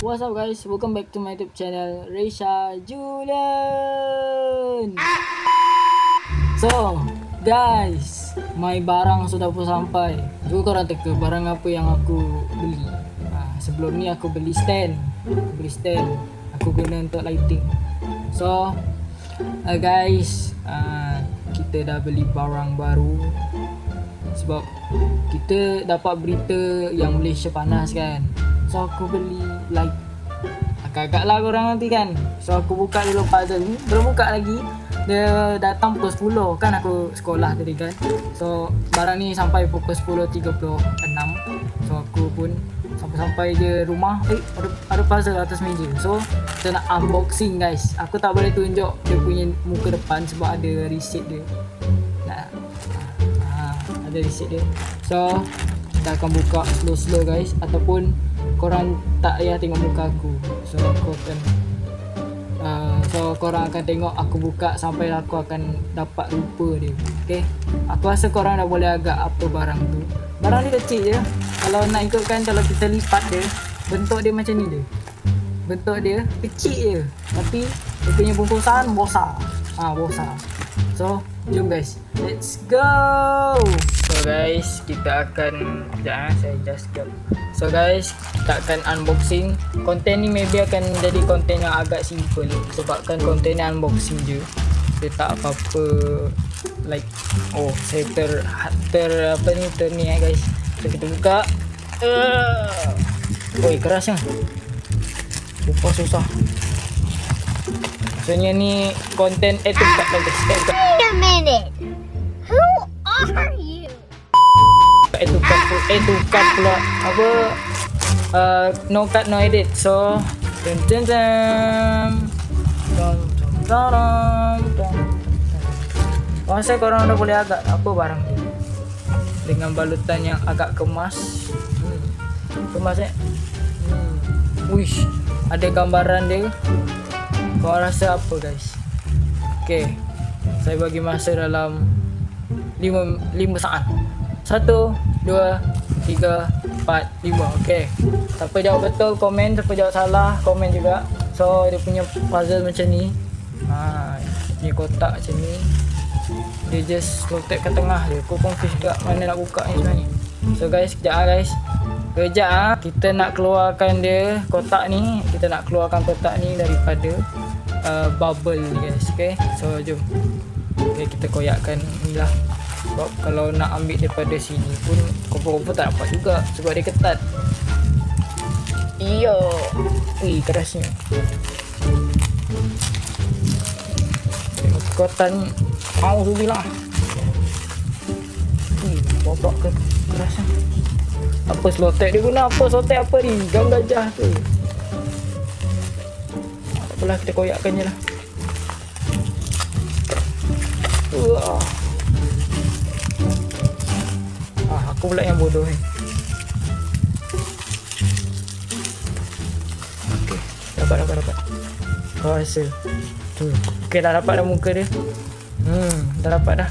What's up guys, welcome back to my YouTube channel Reisha Julian. So guys, my barang sudah pun sampai. Juga korang teka barang apa yang aku beli. Sebelum ni aku beli stand. Aku guna untuk lighting. So guys, kita dah beli barang baru. Sebab kita dapat berita yang Malaysia panas kan. So aku beli light. Agak-agak lah korang nanti kan. So aku buka dulu puzzle ni. Belum buka lagi. Dia datang pukul 10 kan aku sekolah tadi kan. So barang ni sampai pukul 10.36. So aku pun sampai je rumah. Ada puzzle atas meja. So kita nak unboxing guys. Aku tak boleh tunjuk dia punya muka depan sebab ada receipt dia. Ada receipt dia. So kita akan buka slow-slow guys. Ataupun korang tak payah tengok muka aku. So korang akan tengok aku buka sampai aku akan dapat rupa dia. Okay. Aku rasa korang dah boleh agak apa barang tu. Barang dia kecil je. Kalau nak ikutkan, kalau kita lipat dia, bentuk dia macam ni je. Bentuk dia kecil je. Tapi dia punya bungkusan besar. Besar. So jom guys, let's go. So guys, kita akan saya just go. So guys, kita akan unboxing. Konten ni maybe akan jadi konten yang agak simple sebabkan konten ni unboxing je. Dia tak apa-apa like saya ter ni guys. So kita buka. Kerasnya. Lupa susah. Maksudnya ni konten guys. Wait a minute. Who are you? Itu cut pula apa no cut no edit. So saya korang dah boleh agak apa barang ni dengan balutan yang agak kemas. Kemasnya wish ada gambaran dia. Kau rasa apa guys? Okay, saya bagi masa dalam 5 saat. 1, 2, 3, 4, 5. Okay, siapa jawab betul komen, siapa jawab salah komen juga. So dia punya puzzle macam ni. Dia kotak macam ni. Dia just letak ke tengah dia. Aku confuse juga mana nak buka ni sebenarnya. So guys, kejap kita nak keluarkan dia kotak ni. Kita nak keluarkan kotak ni daripada bubble ni guys. Okay, so jom. Okay, kita koyakkan ni lah. Sebab kalau nak ambil daripada sini pun kumpul-kumpul tak dapat juga sebab dia ketat. Iyo. Kerasnya. Kekuatan auzubillah. Bapak ke kerasnya. Apa slotek dia guna? Apa slotek apa ni? Gam gajah tu. Tak apalah, kita koyakkan je lah. Aku pula yang bodoh ni. Okay, dapat. Kau rasa tu. Okay, dah dapat dah muka dia. Dah dapat dah.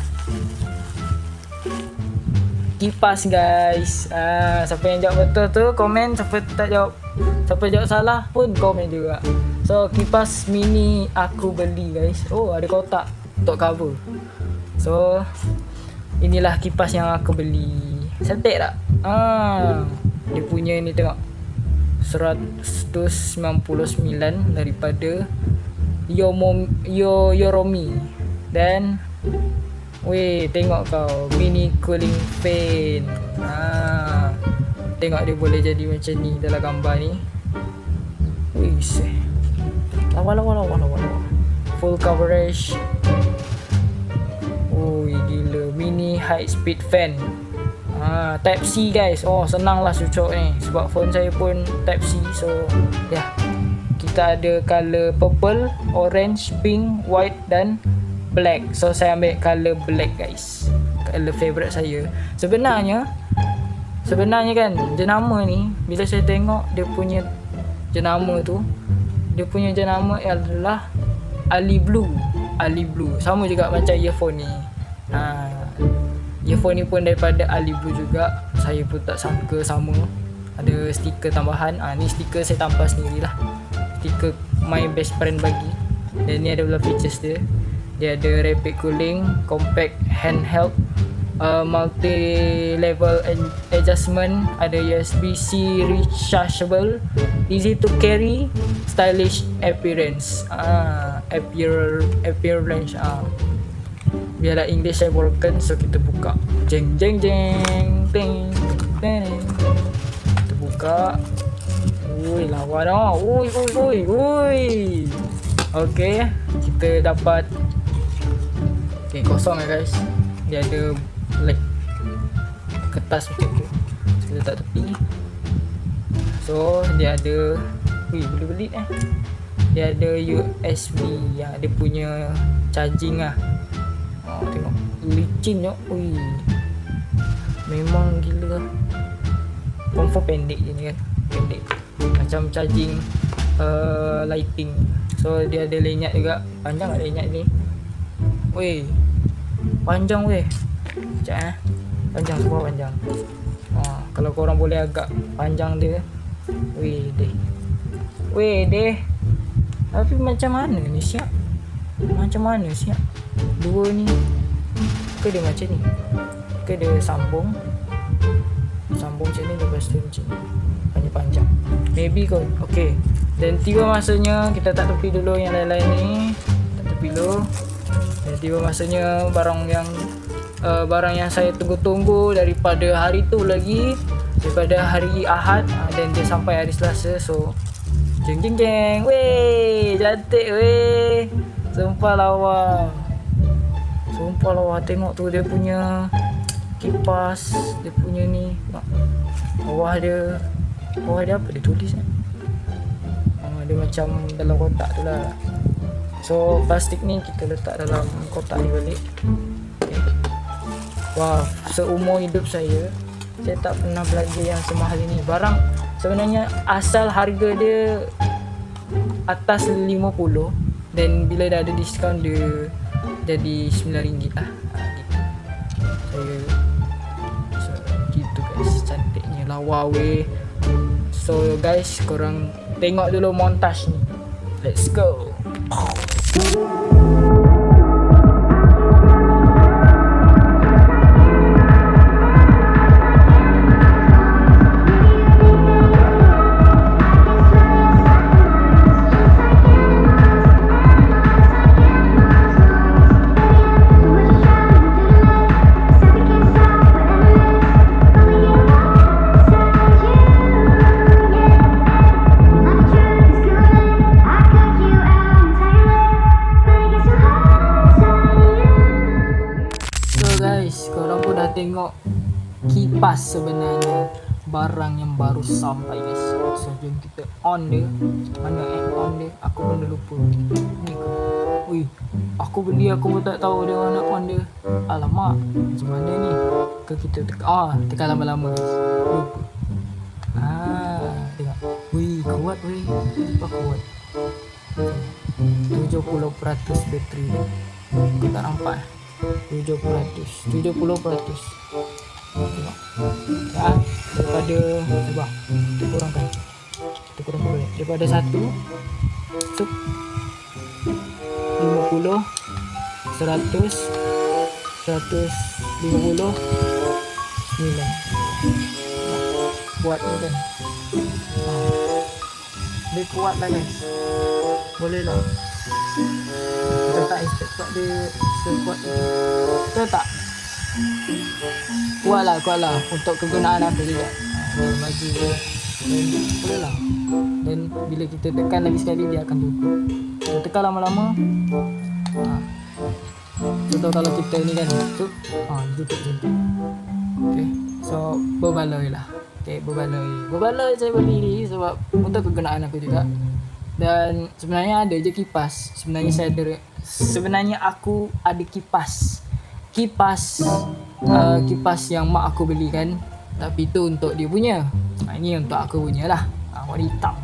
Kipas guys. Siapa yang jawab betul tu komen, siapa jawab salah pun komen juga. So kipas mini aku beli guys. Ada kotak untuk cover. So inilah kipas yang aku beli. Cantik tak? Dia punya ni tengok 199 daripada Yoromi. Dan tengok kau mini cooling fan. Tengok dia boleh jadi macam ni dalam gambar ni. Lawa. Full coverage. Gila. Mini high speed fan. Type C guys. Senang lah cucuk ni sebab phone saya pun Type C. So kita ada color purple, orange, pink, white dan black. So saya ambil color black guys. Color favorite saya. Sebenarnya kan jenama ni bila saya tengok dia punya jenama tu, dia punya jenama adalah Ali Blue. Sama juga macam earphone ni. Earphone ni pun daripada Ali Blue juga. Saya pun tak sangka sama. ada stiker tambahan. Ni stiker saya tambah sendiri lah, stiker my best friend bagi. Dan ni ada beberapa features dia. Dia ada rapid cooling, compact handheld, multi level adjustment, ada USB-C rechargeable, easy to carry, stylish appearance. Appearance. Biarlah English saya broken, so kita buka. Jeng jeng jeng ting ting. Kita buka. Ui, lawa dah. Ui. Okey, kita dapat. Okey, kosong guys. Dia ada kertas macam tu. So, kita letak tepi. So dia ada, boleh belit dia ada USB yang dia punya charging lah. Tengok licin je. Memang gila. Confirm pendek je ni kan. Pendek macam charging lighting. So dia ada lenyap juga. Panjang tak lenyap ni? Panjang sekejap panjang, semua panjang. Kalau korang boleh agak panjang dia. Deh. Tapi macam mana ni siap? Dua ni ke dia macam ni? Ke dia sambung macam ni, lepas tu macam ni panjang. Maybe kot. Okay, dan tiba masanya kita tak tepi dulu yang lain-lain ni. Tak tepi dulu. Dan tiba masanya barang yang saya tunggu-tunggu daripada hari tu lagi, daripada hari Ahad, dan dia sampai hari Selasa. So jeng cantik sumpah lawa. Tengok tu dia punya kipas, dia punya ni. Bawah dia apa dia tulis dia macam dalam kotak tu lah. So plastik ni kita letak dalam kotak ni balik. Wow, seumur hidup saya tak pernah belanja yang semahal ini. Barang sebenarnya asal harga dia atas 50, dan bila dah ada diskaun dia jadi RM9 lah. So gitu guys, cantiknya lawa weh. So guys, korang tengok dulu montage ni. Let's go. Korang pun dah tengok kipas sebenarnya barang yang baru sampai guys. So jom kita on dia. Mana on dia? Aku pun dah lupa. Ni ke? Aku beli, aku pun tak tahu dia mana on dia. Alamak, macam mana ni? Ke kita tekan lama-lama guys. Lupa. Tengok. Kuat kuat. 70% bateri dia. Kau tak nampak 70%. Tengok. Daripada kita kurangkan boleh. Daripada 1 so 50, 100, 150, 9. Buat ni kan. Dia kuat lah guys. Boleh lah. Kita tak expect kuat dia sekuat itu. Betul tak? Kuat lah untuk kegunaan aku juga. Bagi dia. Dan boleh lah. Dan bila kita tekan lagi sekali, dia akan tutup. Kita tekan lama-lama. Contoh kalau kita ni kan tutup. Tutup macam tu. Okay. So berbaloi lah. Berbaloi saya beli ni sebab untuk kegunaan aku juga. Dan sebenarnya ada je kipas. Sebenarnya aku ada kipas. Kipas yang mak aku belikan. Tapi tu untuk dia punya. Ini untuk aku punya lah. Warna hitam.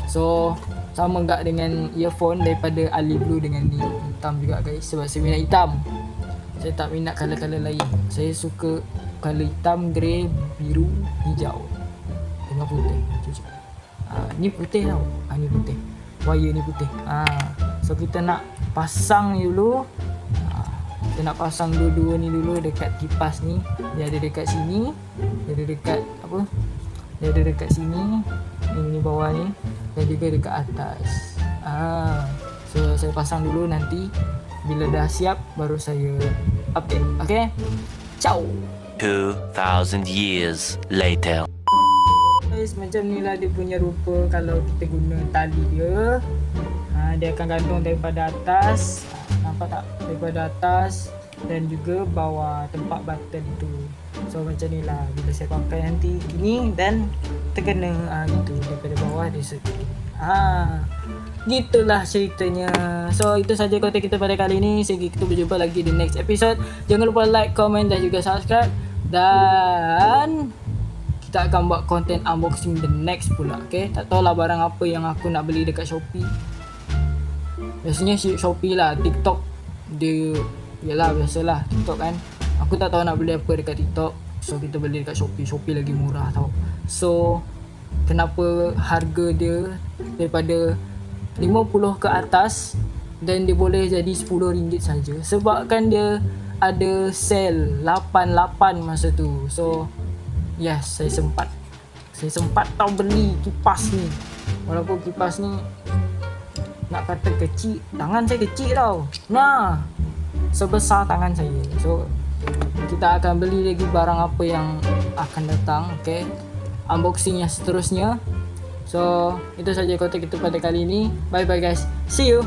So sama enggak dengan earphone daripada Ali Blue dengan ni. Hitam juga guys. Sebab saya minat hitam. Saya tak minat color-color lain. Saya suka color hitam, grey, biru, hijau. tengah putih. Cucuk. Ni putih tau. Ni putih. Wire ni putih. So kita nak pasang dulu. Kita nak pasang dua-dua ni dulu dekat kipas ni. Dia ada dekat sini. Dia ada dekat apa? Dia ada dekat sini. Ini bawah ni. Dan juga dekat atas. So saya pasang dulu, nanti bila dah siap baru saya update. Okay? Ciao. 2,000 years later. Guys, macam ni lah dia punya rupa kalau kita guna tali dia. Dia akan gantung daripada atas. Nampak tak? Daripada atas dan juga bawah tempat button tu. So macam ni lah bila saya pakai nanti gini dan terkena gitu daripada bawah dia sedikit. Gitulah ceritanya. So itu saja konten kita pada kali ini. Sehingga kita berjumpa lagi di next episode. Jangan lupa like, komen dan juga subscribe. Dan kita akan buat konten unboxing the next pula. Okay, tak tahulah barang apa yang aku nak beli dekat Shopee. Biasanya Shopee lah. TikTok dia, yalah biasalah TikTok kan. Aku tak tahu nak beli apa dekat TikTok. So kita beli dekat Shopee. Shopee lagi murah tau. So kenapa harga dia daripada 50 ke atas dan dia boleh jadi RM10 saja? Sebab kan dia ada sale 88 masa tu. So yes, saya sempat tau beli kipas ni. Walaupun kipas ni nak kata kecil, tangan saya kecil tau. Nah, sebesar tangan saya. So kita akan beli lagi barang apa yang akan datang. Okay, unboxing yang seterusnya. So itu saja konten kita pada kali ini. Bye bye guys, see you.